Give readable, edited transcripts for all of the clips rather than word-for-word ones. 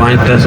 5-10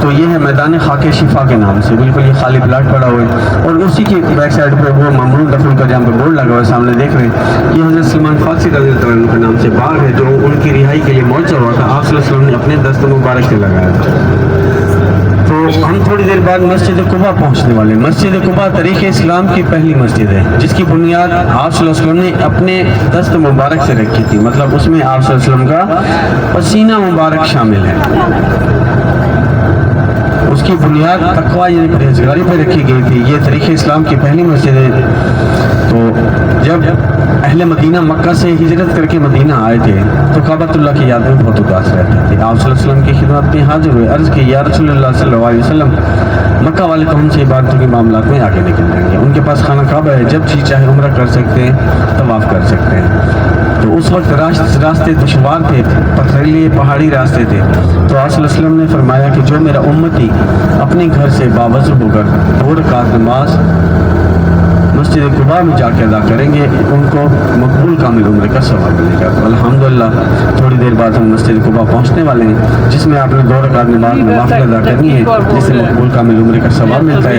تو یہ ہے میدان خاک شفا کے نام سے، بالکل یہ خالی پلاٹ پڑا ہوا ہے، اور اسی کی بیک سائڈ پہ وہ ممنوع دفن کا جہاں پہ بورڈ لگا ہوا ہے سامنے دیکھ رہے ہیں، یہ حضرت سلمان فارسی رضی اللہ عنہ کے نام سے باغ ہے جو ان کی رہائی کے لیے موجود ہوا تھا، آپ صلی اللہ علیہ وسلم نے اپنے دست مبارک سے لگایا تھا۔ تو ہم تھوڑی دیر بعد مسجد قباء پہنچنے والے ہیں۔ مسجد قباء تاریخ اسلام کی پہلی مسجد ہے جس کی بنیاد آپ صلی اللہ علیہ وسلم نے اپنے دست مبارک سے رکھی تھی، مطلب اس میں آپ صلی اللہ علیہ وسلم کا پسینہ مبارک شامل ہے۔ اس کی بنیاد تقوی یعنی پرہیزگاری پہ رکھی گئی تھی۔ یہ تاریخ اسلام کی پہلی مسجد ہے۔ تو جب اہل مدینہ مکہ سے ہجرت کر کے مدینہ آئے تھے تو کعبۃ اللہ کی یاد میں بہت اداس رہتے تھے۔ آپ صلی اللہ علیہ وسلم کی خدمت میں حاضر ہوئے، عرض کی یا رسول اللہ صلی اللہ علیہ وسلم، مکہ والے تو ہم سے عبادتوں کے معاملات میں آگے نکل جائیں گے، ان کے پاس خانہ کعبہ ہے، جب جی چاہے عمرہ کر سکتے ہیں، طواف کر سکتے ہیں۔ تو اس وقت راستے دشوار تھے، پتھریلے پہاڑی راستے تھے، تو آپ صلی اللہ علیہ وسلم نے فرمایا کہ جو میرا امتی اپنے گھر سے باوضو ہو کر 2 رکعت نماز مسجد قباء میں جا کے ادا کریں گے ان کو مقبول کامل عمرے کا ثواب ملے گا۔ تو الحمدللہ تھوڑی دیر بعد ہم مسجد قباء پہنچنے والے ہیں جس میں آپ نے 2 رکعت نماز نوافل ادا کرنی ہے جس سے مقبول کامل عمرے کا ثواب ملتا ہے۔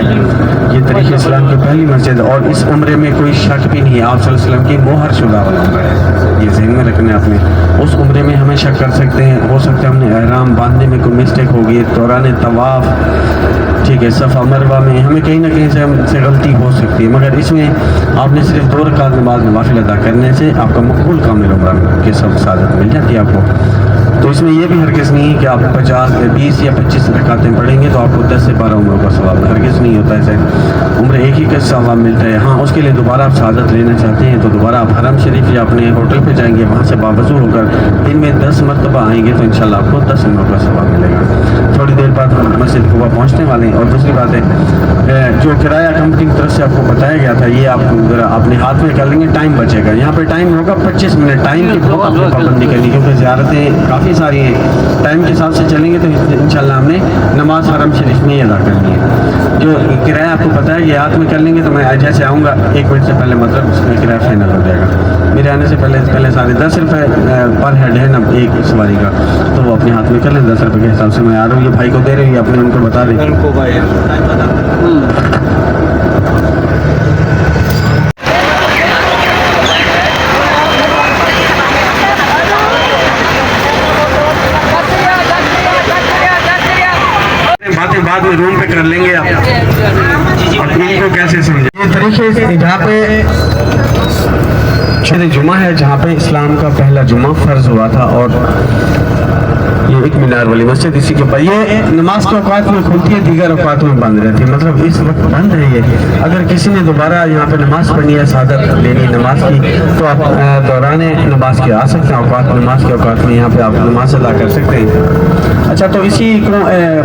یہ طریق اسلام کی پہلی مسجد اور اس عمرے میں کوئی شک بھی نہیں ہے، آپ صلی اللہ علیہ وسلم کی مہر شدہ والا عمرہ ہے، یہ ذہن میں رکھنا ہے آپ نے۔ اس عمرے میں ہمیں شک کر سکتے ہیں، ہو سکتا ہے ہم نے احرام باندھنے میں کوئی مسٹیک ہوگی، دوران طواف، ٹھیک ہے، صفا مروہ میں ہمیں کہیں نہ کہیں سے غلطی ہو سکتی ہے، مگر اس میں آپ نے صرف 2 رکعت نماز نوافل ادا کرنے سے آپ کا مقبول کامل عمرہ کے سب سعادت مل جاتی ہے آپ کو۔ تو اس میں یہ بھی ہرگز نہیں ہے کہ آپ 50 یا 20 یا 25 رکعتیں پڑھیں گے تو آپ کو 10 سے 12 عمروں کا ثواب ہرگز نہیں ہوتا ایسے، عمرہ ایک ہی کا ثواب ملتا ہے۔ ہاں اس کے لیے دوبارہ آپ سعادت لینا چاہتے ہیں تو دوبارہ آپ حرم شریف یا اپنے ہوٹل پہ جائیں گے، وہاں سے باوضو ہو کر دن میں 10 مرتبہ آئیں گے تو انشاءاللہ آپ کو 10 عمروں کا ثواب ملے گا۔ تھوڑی دیر بعد ہم مسجد قباء پہنچنے والے ہیں۔ اور دوسری بات ہے جو کرایہ کمپنی کی طرف سے آپ کو بتایا گیا تھا یہ آپ ذرا اپنے ہاتھ میں کر لیں گے، ٹائم بچے گا، یہاں پہ ٹائم ہوگا 25 منٹ، ٹائم کی بہت آپ کو پابندی کرنی ہے کیونکہ زیارتیں کافی ساری ہیں، ٹائم کے حساب سے چلیں گے تو انشاءاللہ ہم نے نماز حرم شریف میں ہی ادا کرنی ہے۔ جو کرایہ آپ کو پتہ ہے یہ ہاتھ میں کر لیں گے تو میں جیسے آؤں گا 1 منٹ سے پہلے مطلب اس میں کرایہ فائنل ہو جائے گا، میرے آنے سے پہلے سارے 10 روپے پر ہیڈ ہے نا ایک سواری کا، تو وہ اپنے ہاتھ میں کر لیں، 10 روپے کے حساب سے میں آ رہا ہوں، یہ بھائی کو دے رہے ہیں، اپنے ان کو بتا دیں۔ باتیں بعد میں روم پہ کر لیں گے آپ ان کو کیسے سمجھیں۔ یہ طریقے سے جہاں پہ جمعہ ہے جہاں پہ اسلام کا پہلا جمعہ فرض ہوا تھا اور یہ ایک مینار والی مسجد اسی کے اوپر، یہ نماز کے اوقات میں کھلتی ہے، دیگر اوقات میں بند رہتی ہے، مطلب اس وقت بند ہے یہ۔ اگر کسی نے دوبارہ یہاں پہ نماز پڑھنی ہے، سعادت لینی نماز کی، تو آپ دوران نماز کے آ سکتے ہیں، نماز کے اوقات میں یہاں پہ آپ نماز ادا کر سکتے ہیں۔ اچھا تو اسی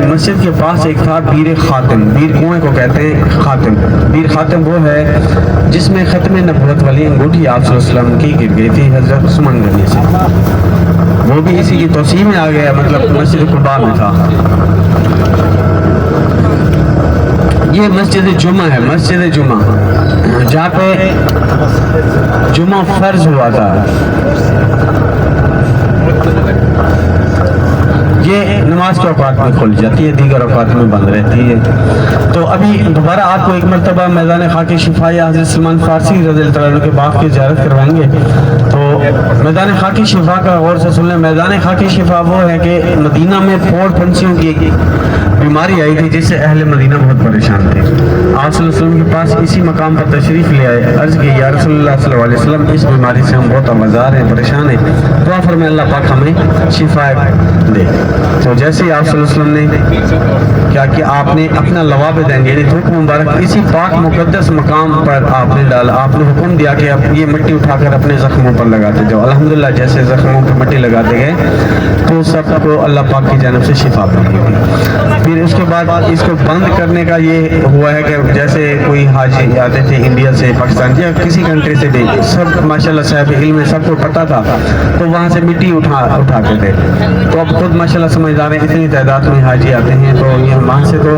مسجد کے پاس ایک تھا بیر خاتم، بیر کنویں کو کہتے ہیں خاتم، بیر خاتم وہ ہے جس میں ختم نبوت والی انگوٹھی آپ صلی اللہ علیہ وسلم کی گر گئی تھی حضرت عثمان غنی سے، وہ بھی اسی کی توسیع میں آ گیا، مطلب مسجد قباء میں تھا۔ یہ مسجد جمعہ ہے، مسجد جمعہ جہاں پہ جمعہ فرض ہوا تھا، یہ نماز کے اوقات میں کھل جاتی ہے، دیگر اوقات میں بند رہتی ہے۔ تو ابھی دوبارہ آپ کو ایک مرتبہ میدان خاک شفا یا حضرت سلمان فارسی رضی اللہ عنہ کے باغ کی زیارت کروائیں گے۔ تو میدان خاک شفا کا غور سے سن لیں، میدان خاک شفا وہ ہے کہ مدینہ میں پھوڑ پھنسیوں کی بیماری آئی تھی جس سے اہل مدینہ بہت پریشان تھے، آپ صلی اللہ علیہ وسلم کے پاس اسی مقام پر تشریف لے آئے، عرض کی یا رسول اللہ صلی اللہ علیہ وسلم اس بیماری سے ہم بہت آزار ہیں، پریشان ہیں، دعا فرمائے اللہ پاک ہمیں شفا دے۔ تو جیسے ہی آپ صلی اللہ علیہ وسلم نے کیا کہ آپ نے اپنا لواب دیں یعنی دھوپ مبارک اسی پاک مقدس مقام پر آپ نے ڈالا، آپ نے حکم دیا کہ اب یہ مٹی اٹھا کر اپنے زخموں پر لگاتے جاؤ۔ الحمدللہ جیسے زخموں پر مٹی لگاتے گئے تو سب کو اللہ پاک کی جانب سے شفا ملی ہوئی۔ پھر اس کے بعد اس کو بند کرنے کا یہ ہوا ہے کہ جیسے کوئی حاجی آتے تھے انڈیا سے، پاکستان یا کسی کنٹری سے بھی، سب ماشاءاللہ صاحب علم میں سب کو پتہ تھا تو وہاں سے مٹی اٹھاتے تھے۔ تو اب خود ماشاءاللہ سمجھدار ہیں اتنی تعداد میں حاجی آتے ہیں تو یہ وہاں سے تو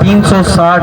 360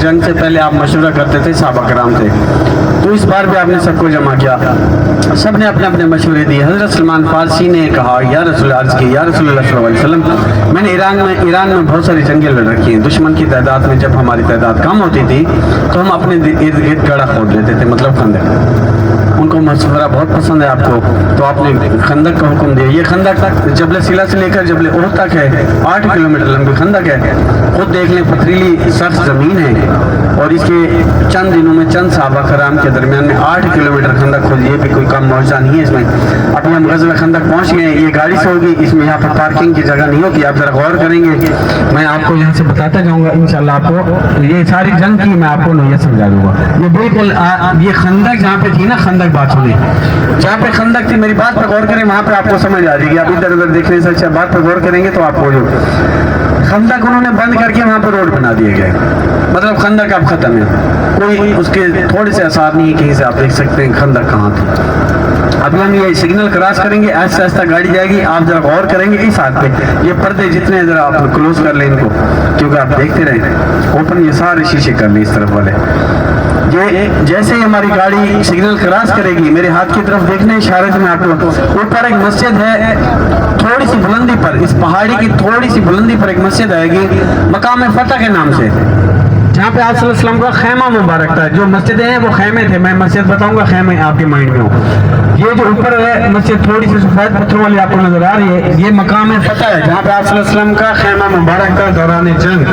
جنگ سے پہلے آپ مشورہ کرتے تھے, صحابہ کرام تھے, تو اس بار بھی آپ نے سب کو جمع کیا. سب نے اپنے اپنے مشورے دیے. حضرت سلمان فارسی نے کہا یا رسول اللہ, عرض کی یا رسول اللہ صلی اللہ علیہ وسلم, میں نے ایران میں بہت ساری جنگیں لڑ رکھی ہیں. دشمن کی تعداد میں جب ہماری تعداد کم ہوتی تھی تو ہم اپنے ارد گرد گڑھا کھود لیتے تھے, مطلب خندق. ان کو مشورہ بہت پسند ہے آپ کو, تو آپ نے خندق کا حکم دیا. یہ خندق تک جبل سیلا سے لے کر جبل احد تک ہے, 8 کلومیٹر لمبی خندق ہے. خود دیکھ لیں, پتھریلی سخت زمین ہے, اور اس کے چند دنوں میں چند صحابہ کرام کے درمیان میں 8 کلومیٹر خندق کھود. یہ بھی کوئی کم معجزہ نہیں ہے اس میں. ابھی ہم غزوہ خندق پہنچ گئے. یہ گاڑی سے ہوگی, اس میں یہاں پر پارکنگ کی جگہ نہیں ہوتی. آپ ذرا غور کریں گے, میں آپ کو یہاں سے بتاتا جاؤں گا انشاءاللہ. آپ کو یہ ساری جنگ کی میں آپ کو نوعیت سمجھا دوں گا. یہ بالکل یہ خندق جہاں پہ تھی نا, خندق بات سنیں, جہاں پہ خندق تھی, میری بات پہ غور کریں, وہاں پہ آپ کو سمجھ آ جائے گی. آپ ادھر ادھر دیکھنے سے اچھا بات پہ غور کریں گے تو آپ کو خندق انہوں نے بند کر کے وہاں پہ روڈ بنا دیے گئے. مطلب خندق اب ختم ہے, کوئی اس کے تھوڑے سے اثار نہیں ہے کہیں سے. آپ دیکھ سکتے ہیں خندق کہاں تھی. ابھی ہم یہ سگنل کراس کریں گے, آہستہ آہستہ گاڑی جائے گی. آپ ذرا غور کریں گے اس ہاتھ پہ, یہ پردے جتنے ذرا آپ کلوز کر لیں ان کو, کیونکہ آپ دیکھتے رہیں. اوپن یہ سارے شیشے کر لیں اس طرف والے. یہ جیسے ہی ہماری گاڑی سگنل کراس کرے گی, میرے ہاتھ کی طرف دیکھنے اشارے سے میں آپ کو, اوپر ایک مسجد ہے تھوڑی سی بلندی پر, اس پہاڑی کی تھوڑی سی بلندی پر ایک مسجد آئے گی مقام فتح کے نام سے, جہاں پہ آپ صلی اللہ علیہ وسلم کا خیمہ مبارک تھا. جو مسجدیں ہیں وہ خیمے تھے, میں مسجد بتاؤں گا, خیمے آپ کے مائنڈ میں ہو. یہ جو اوپر ہے مسجد تھوڑی سی سفید پتھروں والی آپ کو نظر آ رہی ہے, یہ مقام فتح ہے, جہاں پہ آپ صلی اللہ علیہ وسلم کا خیمہ مبارک تھا دوران جنگ,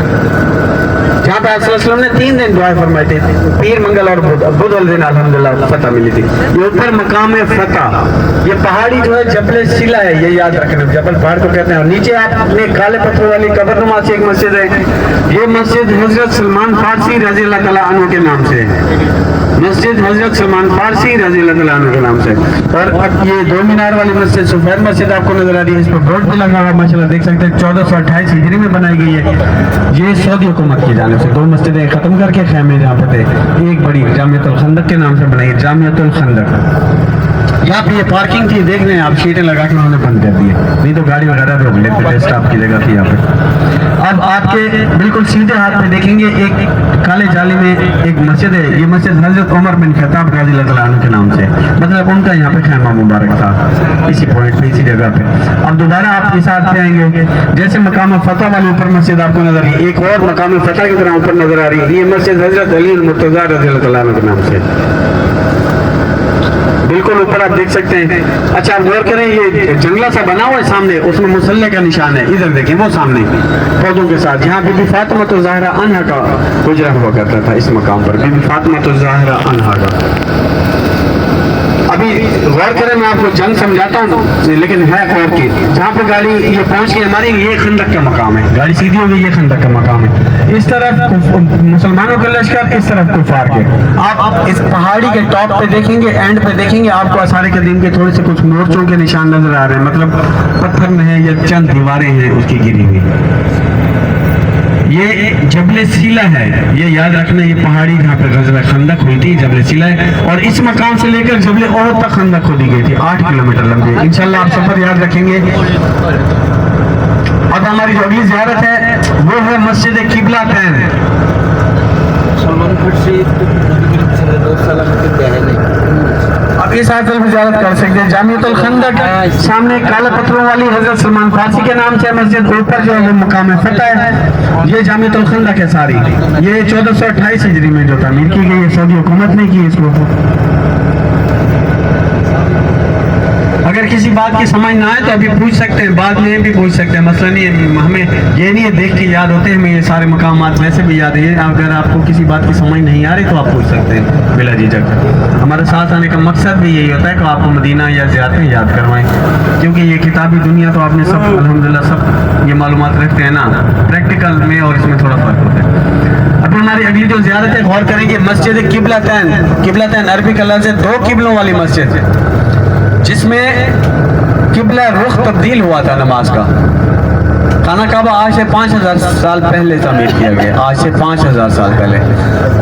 جہاں پہ آپ صلی اللہ علیہ وسلم نے 3 دن دعائیں فرمائی تھی, پیر منگل اور بدھ والے دن الحمدللہ فتح ملی تھی. یہ اوپر مقام فتح, یہ پہاڑی جو ہے جبل سیلا ہے, یہ یاد رکھنا, جبل پہاڑ کو کہتے ہیں. اور نیچے آپ اپنے کالے پتھر والی قبر نما سے ایک مسجد ہے, یہ مسجد حضرت سلمان فارسی رضی اللہ تعالیٰ عنہ کے نام سے ہے. مسجد حضرت سلمان فارسی رضی اللہ تعالیٰ عنہ کے نام سے. اور اب یہ 2 مینار والی مسجد, سفید مسجد آپ کو نظر آ رہی ہے, اس پر بورڈ بھی لگا ہوا ماشاءاللہ دیکھ سکتے ہیں, 1428 ہجری میں بنائی گئی ہے. یہ سعودی حکومت کی جانب سے 2 مسجدیں ختم کر کے خیمے جہاں پہ تھے, ایک بڑی جامعۃ الخندق کے نام سے بنائی ہے, جامعۃ الخندق. یہاں پہ یہ پارکنگ تھی, دیکھ لیں آپ, شیٹیں لگا کے انہوں نے بند کر دی ہے, نہیں تو گاڑی وغیرہ روک لیتے تھے, اسٹاف کی جگہ تھی یہاں پہ. اب آپ کے بالکل سیدھے ہاتھ میں دیکھیں گے ایک کالے جالی میں ایک مسجد ہے, یہ مسجد حضرت عمر بن خطاب رضی اللہ تعالیٰ عنہ کے نام سے, مطلب ان کا یہاں پہ خیمہ مبارک تھا اسی پوائنٹ پہ, اسی جگہ پہ. اب دوبارہ آپ اس ہاتھ پہ آئیں گے, جیسے مقام فتح والی اوپر مسجد آپ کو نظر آ رہی ہے, ایک اور مقام فتح کی طرح اوپر نظر آ رہی ہے, یہ مسجد حضرت علی المرتضیٰ رضی اللہ تعالیٰ عنہ کے نام سے, بالکل اوپر آپ دیکھ سکتے ہیں. اچھا آپ غور کریں, یہ جنگلہ سا بنا ہوا ہے سامنے, اس میں مسلح کا نشان ہے, ادھر دیکھیں وہ سامنے پودوں کے ساتھ, جہاں بی بی فاطمہ الزہرا عنہا کا حجرہ ہوا کرتا تھا. اس مقام پر بی بی فاطمہ الزہرا عنہا کا. ابھی غور کریں, میں آپ کو جنگ سمجھاتا ہوں لیکن ہے غور کی. جہاں پہ گاڑی یہ پہنچ گئی ہماری, یہ خندق کا مقام ہے, گاڑی سیدھی ہوگی, یہ خندق کا مقام ہے. اس طرف مسلمانوں کے لشکر, اس طرف کفار کے. آپ اس پہاڑی کے ٹاپ پہ دیکھیں گے, اینڈ پہ دیکھیں گے, آپ کو آثار قدیم کے تھوڑے سے کچھ مورچوں کے نشان نظر آ رہے ہیں, مطلب پتھر میں ہیں یا چند دیواریں ہیں اس کی گری ہوئی. یہ جبل سیلا ہے, یہ یاد رکھنا, یہ پہاڑی جہاں پہ غزوہ خندق ہوئی تھی جبل سیلا ہے, اور اس مقام سے لے کر جبل احد تک خندق کھودی گئی تھی, 8 کلومیٹر لمبی. انشاءاللہ آپ سفر یاد رکھیں گے. اب ہماری جو اگلی زیارت ہے وہ ہے مسجد قبلہ تین. اب اس آیت میں زیارت کر سکتے ہیں. جامعۃ الخندق سامنے کالے پتھروں والی حضرت سلمان فارسی کے نام سے مسجد, اوپر جو ہے وہ مقام فتح ہے. یہ جامعۃ الخندق ہے ساری, یہ 1428 ہجری میں جو تعمیر کی گئی ہے, سعودی حکومت نے کی اس کو. اگر کسی بات کی سمجھ نہ آئے تو ابھی پوچھ سکتے ہیں, بعد میں بھی پوچھ سکتے ہیں, مسئلہ نہیں, ہمیں یہ نہیں ہے دیکھ کے یاد ہوتے ہیں, ہمیں یہ سارے مقامات ویسے بھی یاد ہے. اگر آپ کو کسی بات کی سمجھ نہیں آ رہی تو آپ پوچھ سکتے ہیں بلا جھجک. ہمارے ساتھ آنے کا مقصد بھی یہی ہوتا ہے کہ آپ کو مدینہ یا زیارتیں یاد کروائیں, کیونکہ یہ کتابی دنیا تو آپ نے سب الحمدللہ سب یہ معلومات رکھتے ہیں نا, پریکٹیکل میں اور اس میں تھوڑا فرق ہوتا ہے. اب ہماری اگلی جو زیارت ہے غور کریں گے, مسجد قبلہ تین. قبلہ تین عربی کا لفظ ہے 2 قبلوں والی مسجد, جس میں قبلہ رخ تبدیل ہوا تھا نماز کا. خانہ کعبہ آج سے 5000 سال پہلے تعمیر کیا گیا, آج سے 5000 سال پہلے,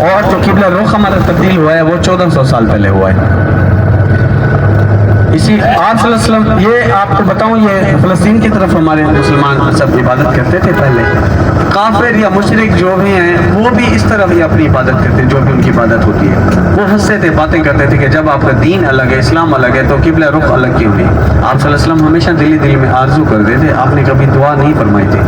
اور جو قبلہ رخ ہمارا تبدیل ہوا ہے وہ 1400 سال پہلے ہوا ہے. اسی آپ صلی اللہ علیہ وسلم، یہ آپ کو بتاؤں، یہ فلسطین کی طرف ہمارے مسلمان سب عبادت کرتے تھے پہلے. کافر یا مشرک جو بھی ہیں وہ بھی اس طرف ہی اپنی عبادت کرتے ہیں، جو بھی ان کی عبادت ہوتی ہے. وہ ہنستے تھے، باتیں کرتے تھے کہ جب آپ کا دین الگ ہے، اسلام الگ ہے، تو قبلہ رخ الگ کیوں ہے. آپ صلی اللہ علیہ وسلم ہمیشہ دل میں آرزو کرتے تھے، آپ نے کبھی دعا نہیں فرمائی تھی.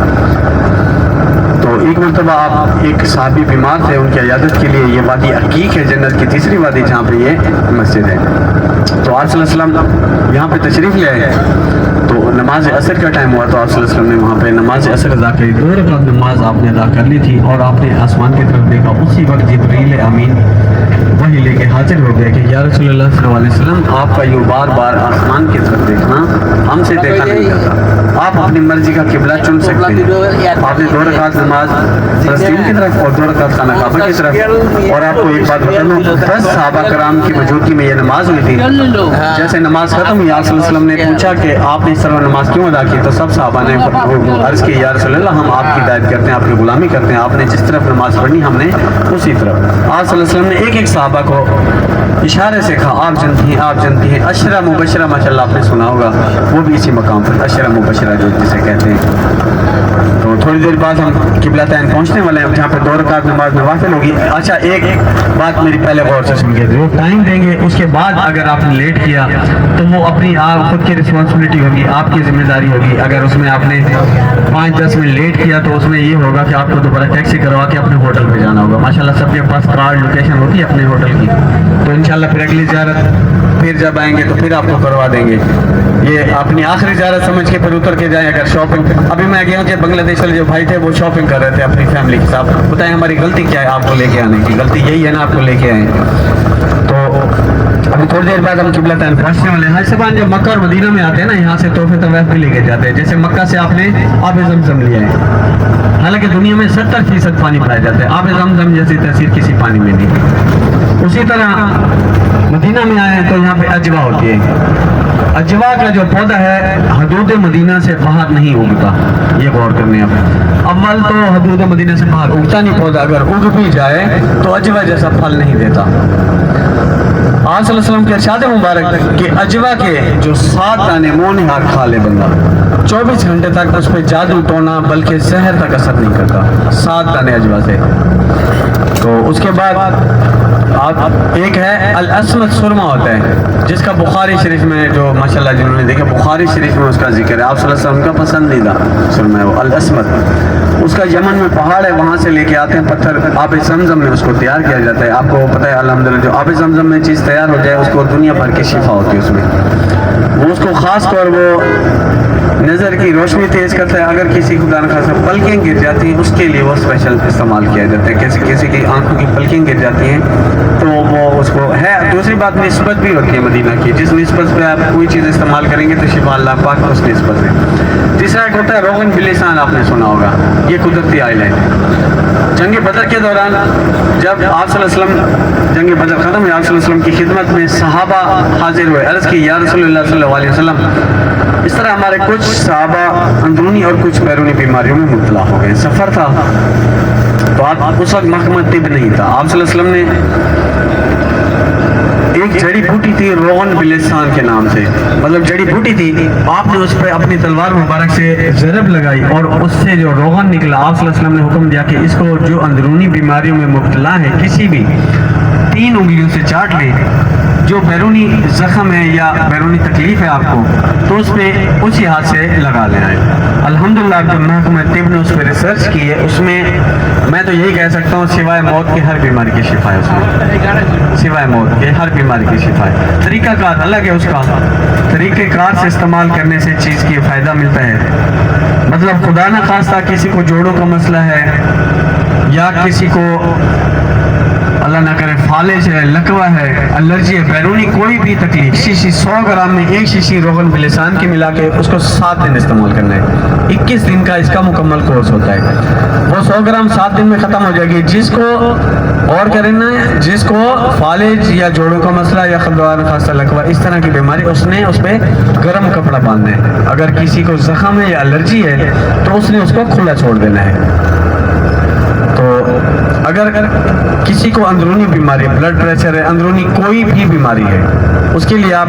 تو ایک مرتبہ آپ ایک صحابی بیمار تھے، ان کی عیادت کے لیے یہ وادی عقیق ہے، جنت کی تیسری وادی جہاں پہ یہ مسجد ہے. تو آپ صلی اللہ علیہ وسلم یہاں پہ تشریف لے آئے. تو نماز عصر کا ٹائم ہوا تو آپ صلی اللہ علیہ وسلم نے وہاں پہ نماز عصر ادا کری. 2 رکعت نماز آپ نے ادا کر لی تھی اور آپ نے آسمان کی طرف دیکھا. اسی وقت جبریل امین وہی لے کے حاضر ہو گیا کہ یا رسول اللہ صلی اللہ علیہ وسلم، آپ کا یوں بار بار آسمان کی طرف دیکھنا ہم سے دیکھا نہیں جاتا. آپ اپنی مرضی کا قبلہ چن سکتے ہیں. آپ نے 2 رکعت نماز فلسطین کی طرف اور 2 رکعت خانہ کعبہ کی طرف. اور آپ کو ایک بات بتا دوں، 10 صحابہ کرام کی موجودگی میں یہ نماز ہوئی تھی. جیسے نماز ختم ہوئی، آپ صلی اللہ علیہ وسلم نے پوچھا کہ آپ نے اس طرح نماز کیوں ادا کی؟ تو سب صحابہ نے عرض کی یا رسول اللہ، ہم آپ کی ہدایت کرتے ہیں، آپ کی غلامی کرتے ہیں. آپ نے جس طرف نماز پڑھنی ہم نے اسی طرف. آپ صلی اللہ علیہ وسلم نے ایک ایک صحابہ کو اشارے سے کہا آپ جنتی ہیں، آپ جنتی ہیں. عشرہ مبشرہ ماشاءاللہ آپ نے سنا ہوگا، وہ بھی اسی مقام پر عشرہ مبشرہ جو جسے کہتے ہیں. تو تھوڑی دیر بعد ہم قبلتین پہنچنے والے ہیں، جہاں پہ 2 رکعت نماز نوافل ہوگی. اچھا ایک بات میری پہلے غور سے سن کے، جو ٹائم دیں گے اس کے بعد اگر آپ نے لیٹ کیا تو وہ اپنی آپ خود کی رسپانسبلٹی ہوگی، آپ کی ذمہ داری ہوگی. اگر اس میں آپ نے 5-10 منٹ لیٹ کیا تو اس میں یہ ہوگا کہ آپ کو دوبارہ ٹیکسی کروا کے اپنے ہوٹل پہ جانا ہوگا. ماشاءاللہ سب کے پاس کارڈ لوکیشن ہوتی ہے اپنے ہوٹل کی، تو انشاءاللہ پھر اگلی زیارت پھر جب آئیں گے تو پھر آپ کو کروا دیں گے. یہ اپنی آخری زیارت سمجھ کے پھر اتر کے جائیں. اگر شاپنگ، ابھی میں گیا ہوں کہ بنگلہ دیش والے جو بھائی تھے وہ شاپنگ کر رہے تھے اپنی فیملی کے ساتھ. بتائیں ہماری غلطی کیا ہے آپ کو لے کے آنے کی؟ غلطی یہی ہے نا، آپ کو لے کے آئیں. تو ابھی تھوڑی دیر بعد ہم قبلتین پہنچنے والے ہیں. حج سے بعد جب مکہ اور مدینہ میں آتے ہیں نا، یہاں سے تحفے طوائف بھی لے کے جاتے ہیں. جیسے مکہ سے آپ نے آب زمزم لیا ہے، حالانکہ دنیا میں 70% پانی پایا جاتا ہے، آب زمزم جیسی تاثیر کسی پانی میں نہیں. اسی طرح مدینہ میں آئے ہیں تو یہاں پہ اجوا ہوتی ہے. اجوا کا جو پودا ہے حدود مدینہ سے باہر نہیں اگتا. یہ غور کرنے آپ، اول تو حدود مدینہ سے باہر اگتا نہیں پودا. اگر اگ بھی جائے تو اجوا جیسا پھل نہیں دیتا. آپ صلی اللہ علیہ وسلم کے ارشاد مبارک کہ اجوا کے جو 7 دانے منہ ہاتھ کھا لے بندہ، 24 گھنٹے تک اس پہ جادو ٹونا بلکہ زہر تک اثر نہیں کرتا. 7 دانے اجوا سے. تو اس کے بعد ایک ہے الاسمد سرما ہوتا ہے، جس کا بخاری شریف میں جو ماشاءاللہ جنہوں نے دیکھا بخاری شریف میں اس کا ذکر ہے. آپ صلی اللہ علیہ وسلم کا پسندیدہ سرما ہے وہ الاسمد. اس کا یمن میں پہاڑ ہے، وہاں سے لے کے آتے ہیں پتھر. آب زمزم میں اس کو تیار کیا جاتا ہے. آپ کو پتہ ہے الحمدللہ جو آب زمزم میں چیز تیار ہو جائے اس کو دنیا بھر کی شفا ہوتی ہے اس میں. وہ اس کو خاص طور وہ نظر کی روشنی تیز کرتا ہے. اگر کسی کو خدا نخواستہ پلکیں گر جاتی ہیں اس کے لیے وہ اسپیشل استعمال کیا جاتا ہے. کسی کی آنکھوں کی پلکیں گر جاتی ہیں تو وہ اس کو ہے. دوسری بات نسبت بھی ہوتی ہے مدینہ کی، جس نسبت پہ آپ کوئی چیز استعمال کریں گے تو شفا اللہ پاک اس نسبت سے. تیسرا ایک ہوتا ہے روغن بلسان، آپ نے سنا ہوگا، یہ قدرتی آئل ہے. جنگ بدر کے دوران جب آپ صلی اللہ علیہ وسلم جنگ بدر ختم ہوئی، آپ صلی اللہ علیہ وسلم کی خدمت میں صحابہ حاضر ہوئے. عرض کی یا رسول اللہ صلی اللہ علیہ وسلم، اس طرح ہمارے کچھ صحابہ اندرونی اور کچھ بیرونی بیماریوں میں مبتلا ہو گئے. سفر تھا تو آپ اس وقت محکمہ طب نہیں تھا. آپ صلی اللہ علیہ وسلم نے ایک جڑی بوٹی تھی روغن بلسان کے نام سے، مطلب جڑی بوٹی تھی. آپ نے اس پہ اپنی تلوار مبارک سے ضرب لگائی اور اس سے جو روغن نکلا، آپ صلی اللہ علیہ وسلم نے حکم دیا کہ اس کو جو اندرونی بیماریوں میں مبتلا ہے کسی بھی 3 انگلیوں سے چاٹ لے. جو بیرونی زخم ہے یا بیرونی تکلیف ہے آپ کو تو اس پہ اسی ہاتھ سے لگا لینا ہے. الحمدللہ جو محکمہ طب نے اس پہ ریسرچ کی ہے، اس میں میں تو یہی کہہ سکتا ہوں سوائے موت کے ہر بیماری کی شفا ہے. اس میں سوائے موت کے ہر بیماری کی شفا ہے. طریقہ کار الگ ہے، اس کا طریقہ کار سے استعمال کرنے سے چیز کی فائدہ ملتا ہے. مطلب خدا نہ خواستہ کسی کو جوڑوں کا مسئلہ ہے یا کسی کو اللہ نہ کرے فالج ہے، لکوہ ہے، الرجی ہے، بیرونی کوئی بھی تکلیف، شیشی 100 گرام میں 1 شیشی روغن بلسان کی ملا کے اس کو 7 دن استعمال کرنا ہے. 21 دن کا اس کا مکمل کورس ہوتا ہے. وہ 100 گرام 7 دن میں ختم ہو جائے گی. جس کو اور کرنا ہے، جس کو فالج یا جوڑوں کا مسئلہ یا خدا نہ خاصہ لکوہ اس طرح کی بیماری، اس نے اس پہ گرم کپڑا باندھنا ہے. اگر کسی کو زخم ہے یا الرجی ہے تو اس نے اس کو کھلا چھوڑ دینا ہے. تو اگر کسی کو اندرونی بیماری، بلڈ پریشر ہے، اندرونی کوئی بھی بیماری ہے، اس کے لیے آپ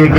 1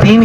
3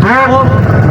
2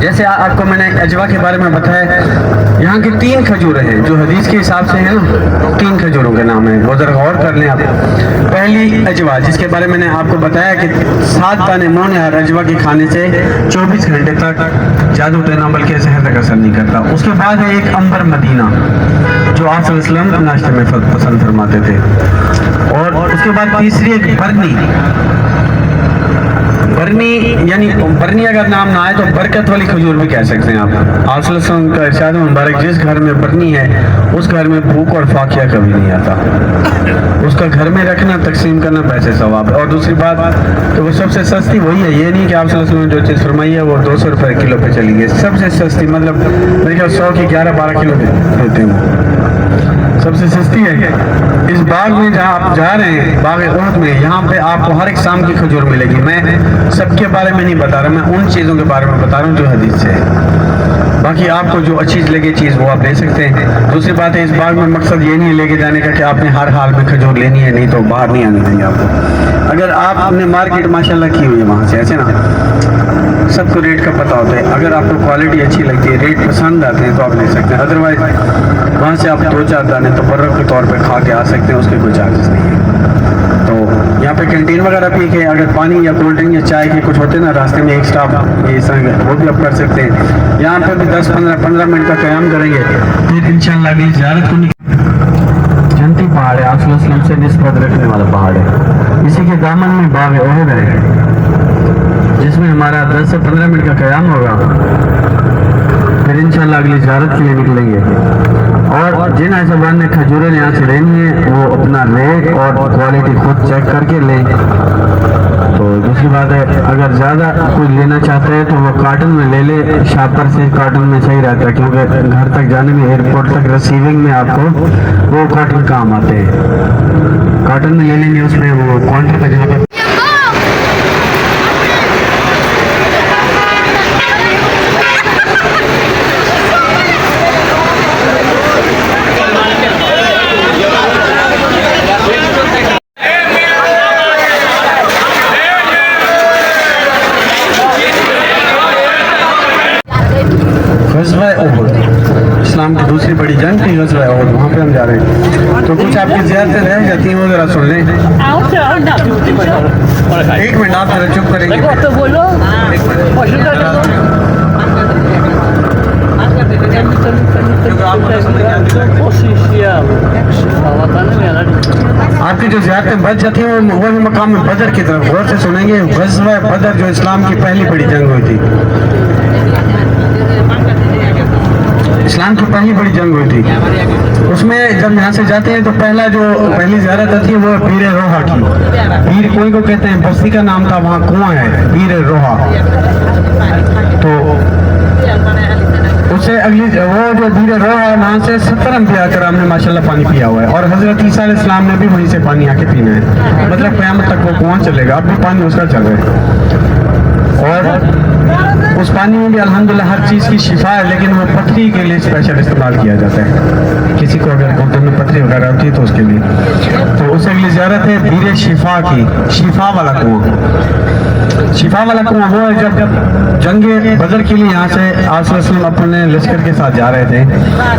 جیسے آپ کو میں نے اجوا کے بارے میں بتایا، یہاں کی 3 کھجوریں ہیں جو حدیث کے حساب سے ہیں نا، 3 کھجوروں کے نام ہیں، وہ ذرا غور کر لیں آپ۔ پہلی اجوا، جس کے بارے میں نے آپ کو بتایا کہ 7 دانے مون ہر اجوا کے کھانے سے 24 گھنٹے تک جادو ٹونا بلکہ زہر تک اثر نہیں کرتا۔ اس کے بعد ہے ایک عنبر مدینہ جو آپ صلی اللہ علیہ وسلم ناشتے میں پسند فرماتے تھے، اور اس کے بعد تیسری ایک برنی یعنی برنی اگر نام نہ آئے تو برکت والی کھجور بھی کہہ سکتے ہیں آپ۔ آپ صلی اللہ علیہ وسلم کا ارشاد مبارک، جس گھر میں برنی ہے اس گھر میں بھوک اور فاقیہ کبھی نہیں آتا، اس کا گھر میں رکھنا تقسیم کرنا پیسے ثواب ہے۔ اور دوسری بات کہ وہ سب سے سستی وہی ہے، یہ نہیں کہ آپ صلی اللہ علیہ وسلم نے جو چیز فرمائی ہے وہ 200 روپے کلو پہ چلی گئی، سب سے سستی، مطلب میرے خیال 100 کی 11-12 کلو دیتے ہیں، سب سے سستی ہے۔ اس باغ میں جہاں آپ جا رہے ہیں، باغ احد میں، یہاں پہ آپ کو ہر ایک شام کی کھجور ملے گی۔ میں سب کے بارے میں نہیں بتا رہا، میں ان چیزوں کے بارے میں بتا رہا ہوں جو حدیث سے ہے۔ باقی آپ کو جو اچھی لگے چیز وہ آپ لے سکتے ہیں۔ دوسری بات ہے، اس باغ میں مقصد یہ نہیں ہے لے کے جانے کا کہ آپ نے ہر حال میں کھجور لینی ہے، نہیں تو باہر نہیں آنے دیں گے آپ کو۔ اگر آپ نے مارکیٹ ماشاءاللہ کی ہوئی ہے وہاں سے، ایسے نا سب کو ریٹ کا پتہ ہوتا ہے، اگر آپ کو کوالٹی اچھی لگتی ہے، ریٹ پسند آتے ہیں تو آپ لے سکتے ہیں، ادروائز وہاں سے آپ 2-4 دانے تبرک کے طور پہ کھا کے آ سکتے ہیں، اس کے کوئی چارجز نہیں ہے۔ تو یہاں پہ کینٹین وغیرہ پی کے اگر پانی یا کولڈ ڈرنک یا چائے کے کچھ ہوتے ہیں نا راستے میں ایکسٹرا، یہ اس طرح وہ بھی آپ کر سکتے ہیں۔ یہاں پہ بھی 10-15 منٹ کا قیام کریں گے، پھر انشاءاللہ اگلی زیارت کو جنتی پہاڑ ہے، آپ صلی اللہ علیہ وسلم سے نسبت رکھنے والا پہاڑ ہے، اسی کے دامن میں باغ احد ہے جس میں ہمارا 10 سے 15 منٹ کا قیام ہوگا، پھر انشاءاللہ اگلی زیارت کے لیے نکلیں گے۔ اور جن احسابان نے کھجوریں یہاں سے لینی ہے وہ اپنا ریٹ اور کوالٹی خود چیک کر کے لیں۔ تو دوسری بات ہے، اگر زیادہ کوئی لینا چاہتا ہے تو وہ کارٹن میں لے لے، شاپر سے کارٹن میں صحیح رہتا ہے، کیونکہ گھر تک جانے میں، ایئرپورٹ تک ریسیونگ میں آپ کو وہ کارٹن کام آتے ہیں، کارٹن میں لے لیں گے، اس میں وہ کاؤنٹر پہ جہاں پہ غزوہ احد، اسلام کی دوسری بڑی جنگ تھی غزوہ احد، وہاں پہ ہم جا رہے ہیں۔ تو کچھ آپ کی زیارتیں رہ جاتی ہیں، وہ ذرا سن لیں۔ ایک منٹ آپ ذرا چپ کریں گے، آپ کی جو زیارتیں بچ جاتی ہیں وہ مقام بدر کی طرف غور سے سنیں گے۔ غزوہ بدر جو اسلام کی پہلی بڑی جنگ ہوئی تھی، اسلام کی پہلی بڑی جنگ ہوئی تھی، اس میں جب یہاں سے جاتے ہیں تو پہلی زیارت آتی ہے وہ بیر روحا کی۔ بیر کوئی کو کہتے ہیں، بستی کا نام تھا، وہاں کنواں ہے بیر روحا۔ تو اس سے اگلی وہ جو بیر روحا ہے وہاں سے 70 انبیاء کرام نے ماشاءاللہ پانی پیا ہوا ہے، اور حضرت عیسیٰ علیہ السلام نے بھی وہیں سے پانی آ کے پینا ہے، مطلب قیامت تک وہ کنواں چلے گا، اب بھی پانی اس کا چل رہا ہے، اور اس پانی میں بھی الحمدللہ ہر چیز کی شفا ہے، لیکن وہ پتھری کے لیے اسپیشل استعمال کیا جاتا ہے، کسی کو اگر گردن میں پتھری وغیرہ ہوتی ہے تو اس کے لیے۔ تو اس سے اگلی زیارت ہے بیر شفا کی، شفا والا کنواں۔ شفا والا کنواں وہ ہے جب جنگ بدر کے لیے یہاں سے آپ صلی اللہ علیہ وسلم اپنے لشکر کے ساتھ جا رہے تھے،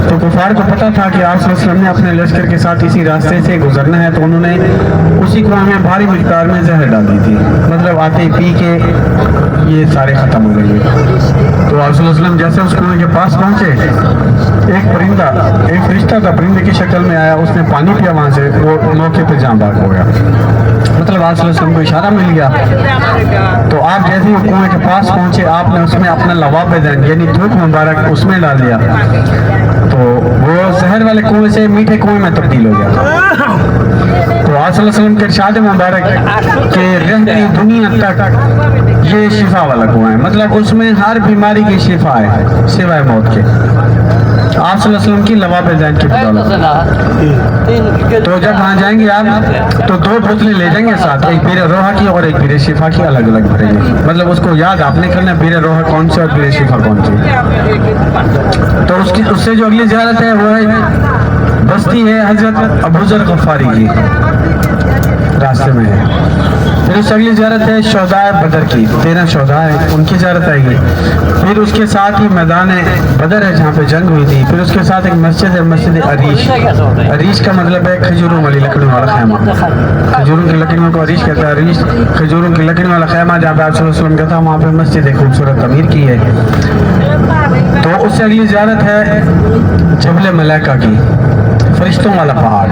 تو کفار کو پتہ تھا کہ آپ صلی اللہ علیہ وسلم نے اپنے لشکر کے ساتھ اسی راستے سے گزرنا ہے، تو انہوں نے اسی کنواں میں بھاری مقدار میں زہر ڈال دی تھی، مطلب آتے ہی پی کے یہ سارے ختم ہو گئے۔ تو آپ صلی اللہ علیہ وسلم جیسے اس کنویں کے پاس پہنچے، ایک پرندہ، ایک فرشتہ تھا، پرندے کی شکل میں آیا، اس نے پانی پیا وہاں سے، وہ موقع پہ جاں بحق ہو گیا، مطلب آپ صلی اللہ علیہ وسلم کو اشارہ مل گیا۔ تو آپ جیسے ہی کنویں کے پاس پہنچے، آپ نے اس میں اپنا لواب دین یعنی دھوپ مبارک اس میں ڈال دیا، تو وہ زہر والے کنویں سے میٹھے کنویں میں تبدیل ہو گیا۔ تو آپ صلی اللہ علیہ وسلم کے ارشاد مبارک کہ رہتی دنیا تک یہ شفا والا کنواں ہے، مطلب اس میں ہر بیماری کی شفا ہے سوائے موت کے، آپ صلی اللہ علیہ وسلم کی لواب دین کی بدولت۔ تو جب وہاں جائیں گے آپ تو 2 بوتلیں لے جائیں گے ساتھ، ایک بیر روحا کی اور ایک بیر شفا کی، الگ الگ بھریں گے، مطلب اس کو یاد آپ نے کرنا بیر روحا کون سی اور بیر شفا کون سی۔ تو اس سے جو اگلی زیارت ہے وہ ہے بستی ہے حضرت ابو ذر غفاری کی، راستے میں ہے۔ پھر اس سے اگلی زیارت ہے شہدائے بدر کی، 13 شہداء ہیں ان کی زیارت آئے گی. پھر اس کے ساتھ ہی میدان بدر ہے جہاں پہ جنگ ہوئی تھی. پھر اس کے ساتھ ایک مسجد ہے، مسجد عریش. عریش کا مطلب ہے کھجوروں والی لکڑیوں والا خیمہ. کھجوروں کی لکڑیوں کو عریش کہتا ہے. عریش کھجوروں کی لکڑیوں والا خیمہ جہاں پہ آپ صلی اللہ علیہ وسلم کا تھا، وہاں پہ مسجد ہے خوبصورت تعمیر کی ہے. تو اس سے اگلی زیارت ہے جبل ملائکہ کی، فرشتوں والا پہاڑ،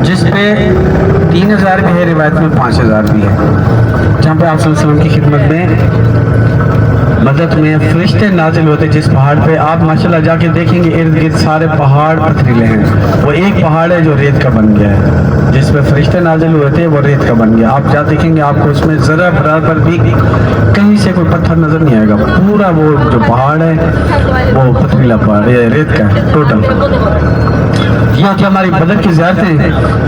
جس پہ 3000 بھی ہے، روایت میں 5000 بھی ہے، جہاں پہ آپ صلی اللہ علیہ وسلم کی خدمت میں مدد میں فرشتے نازل ہوتے. جس پہاڑ پہ آپ ماشاءاللہ جا کے دیکھیں گے ارد گرد سارے پہاڑ پتھریلے ہیں. وہ ایک پہاڑ ہے جو ریت کا بن گیا ہے، جس پہ فرشتے نازل ہوئے تھے، وہ ریت کا بن گیا. آپ جا دیکھیں گے آپ کو اس میں ذرا برابر بھی کہیں سے کوئی پتھر نظر نہیں آئے گا. پورا وہ جو پہاڑ ہے وہ پتھریلا پہاڑ ہے، ریت کا ہے ٹوٹل. یہ کہ ہماری بدر کی زیارتیں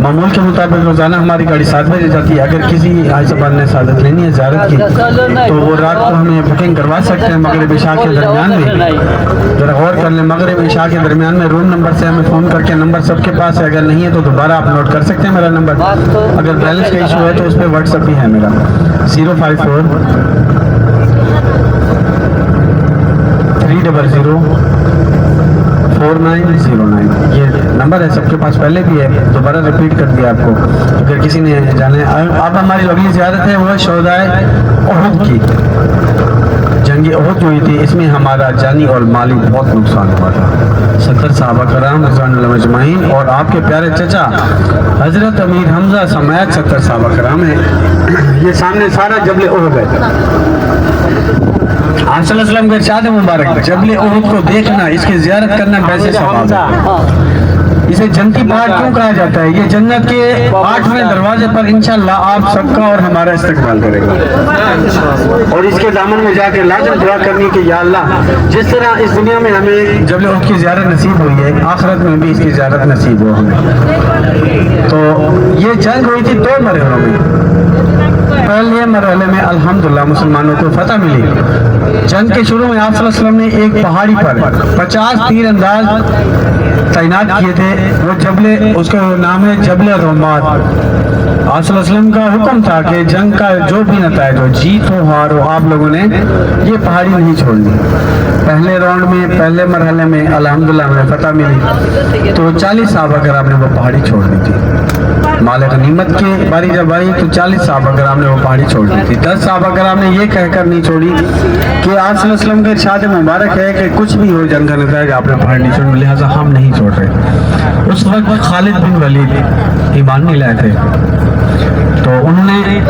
معمول کے مطابق روزانہ ہماری گاڑی 7 بجے جاتی ہے. اگر کسی حاج صاحب نے سعادت لینی ہے زیارت کی تو وہ رات کو ہمیں بکنگ کروا سکتے ہیں مغرب عشاء کے درمیان میں. ذرا غور کر لیں، مغرب عشاء کے درمیان میں روم نمبر سے ہمیں فون کر کے، نمبر سب کے پاس ہے، اگر نہیں ہے تو دوبارہ آپ نوٹ کر سکتے ہیں میرا نمبر. اگر بیلنس کا ایشو ہے تو اس پہ واٹس ایپ بھی ہے میرا 054 300 4909. یہ نمبر ہے سب کے پاس، پہلے بھی ہے، دوبارہ ریپیٹ کر دیا آپ کو اگر کسی نے جانے. اب ہماری اگلی زیارت ہے وہ شہدائے احد کی. جنگ احد جو ہوئی تھی اس میں ہمارا جانی اور مالی بہت نقصان ہوا تھا. 70 صحابہ کرام رضوان اللہ اجمعین اور آپ کے پیارے چچا حضرت امیر حمزہ سمیت 70 صحابہ کرام ہیں. یہ سامنے سارا جبل احد ہے. آپ صلی اللہ علیہ وسلم کا ارشاد مبارک، جبل احد کو دیکھنا، اس کی زیارت کرنا ویسے ثواب ہے. اسے جنتی پہاڑ کیوں کہا جاتا ہے؟ یہ جنت کے 8ویں دروازے پر انشاءاللہ آپ سب کا اور ہمارا استقبال کرے گا. اور اس کے دامن میں جا کے لازم دعا کرنی کہ یا اللہ جس طرح اس دنیا میں ہمیں جبل احد کی زیارت نصیب ہوئی ہے، آخرت میں بھی اس کی زیارت نصیب ہو ہمیں. تو یہ جنگ ہوئی تھی 2 مرحلوں میں. پہلے مرحلے میں الحمدللہ مسلمانوں کو فتح ملی. جنگ کے شروع میں آپ صلی اللہ علیہ وسلم نے ایک پہاڑی پر 50 تیر انداز تعینات کیے تھے. وہ جبل، اس کا نام ہے جبل رومات. آپ صلی اللہ علیہ وسلم کا حکم تھا کہ جنگ کا جو بھی نتائج ہو، جیت ہو ہار ہو، آپ لوگوں نے یہ پہاڑی نہیں چھوڑنی. پہلے راؤنڈ میں، پہلے مرحلے میں الحمدللہ ہمیں فتح ملی تو 40 صحابہ کرام نے وہ پہاڑی چھوڑ دی تھی. مال غنیمت کی باری جب آئی تو 40 صحابہ کرام نے وہ پہاڑی چھوڑ دی تھی. 10 صحابہ کرام نے یہ کہہ کر نہیں چھوڑی کہ آپ صلی اللہ علیہ وسلم کا ارشاد مبارک ہے کہ کچھ بھی ہو جنگ کا نتائج آپ نے پہاڑی نہیں چھوڑی، لہٰذا ہم نہیں چھوڑ رہے. اس وقت خالد بن ولید ایمان نہیں لائے تھے تو انہوں نے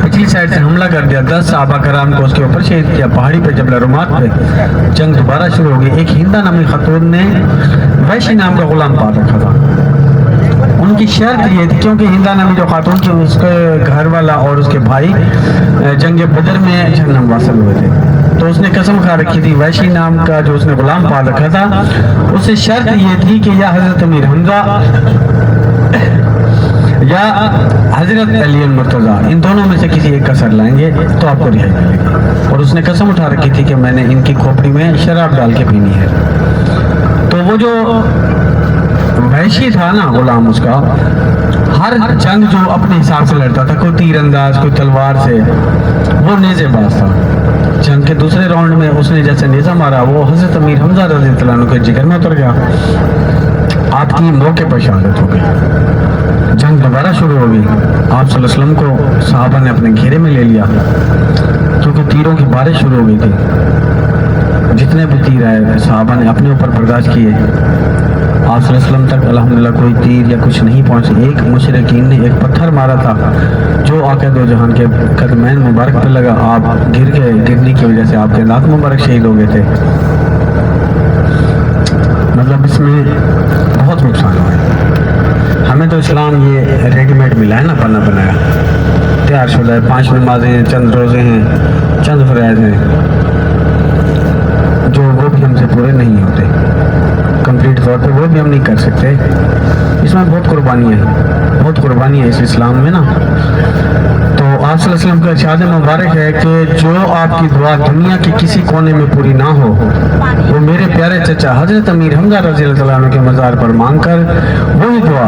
پچھلی سائڈ سے حملہ کر دیا. 10 صحابہ کرام کو اس کے اوپر شہید کیا پہاڑی پہ جبل رومات پہ. جنگ دوبارہ شروع ہو گئی. ایک ہندا نامی خاتون نے ویشی نام کا غلام پال رکھا تھا. ان کی شرط یہ تھی، کیونکہ ہندا نامی جو خاتون تھی اس کے گھر والا اور اس کے بھائی جنگ بدر میں جہنم واصل ہوئے تھے، تو اس نے قسم کھا رکھی تھی ویشی نام کا جو اس نے غلام پال رکھا تھا، اس سے شرط یہ تھی کہ یا حضرت امیر حمزہ یا حضرت علی المرتضیٰ ان دونوں میں سے کسی ایک کا سر لائیں گے تو آپ کو رہائی ملے گی. اور اس نے قسم اٹھا رکھی تھی کہ میں نے ان کی کھوپڑی میں شراب ڈال کے پینی ہے. تو وہ جو وحشی تھا نا غلام، اس کا ہر جنگ جو اپنے حساب سے لڑتا تھا، کوئی تیر انداز، کوئی تلوار سے، وہ نیزے باز تھا. جنگ کے دوسرے راؤنڈ میں اس نے جیسے نیزہ مارا وہ حضرت امیر حمزہ رضی اللہ عنہ کے جگر میں اتر گیا. آپ کی موقع پر شہادت ہو گئی. جنگ دوبارہ شروع ہو گئی. آپ صلی اللہ علیہ وسلم کو صحابہ نے اپنے گھیرے میں لے لیا کیونکہ تیروں کی بارش شروع ہو گئی تھی. جتنے بھی تیر آئے صحابہ نے اپنے اوپر برداشت کیے. آپ صلی اللہ علیہ وسلم تک الحمدللہ کوئی تیر یا کچھ نہیں پہنچے. ایک مشرکین نے ایک پتھر مارا تھا جو آقا دو جہان کے قدمین مبارک پہ لگا. آپ گرنے کی وجہ سے آپ کے دانت مبارک شہید ہو گئے تھے. مطلب اس میں بہت نقصان ہوا ہے. ہمیں تو اسلام یہ ریڈی میڈ ملا ہے نا، بنا بنایا تیار شدہ ہے. 5 نمازیں ہیں، چند روزے ہیں، چند فرائض ہیں جو وہ بھی ہم سے پورے نہیں ہوتے کمپلیٹ طور پہ، وہ بھی ہم نہیں کر سکتے. اس میں بہت قربانیاں ہیں، بہت قربانی ہے اس اسلام میں نا. تو آپ صلی اللہ علیہ وسلم کا ارشاد مبارک ہے کہ جو آپ کی دعا دنیا کے کسی کونے میں پوری نہ ہو وہ میرے پیارے چچا حضرت امیر حمزہ رضی اللہ عنہ کے مزار پر مانگ کر وہی دعا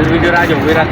video ra dùng virat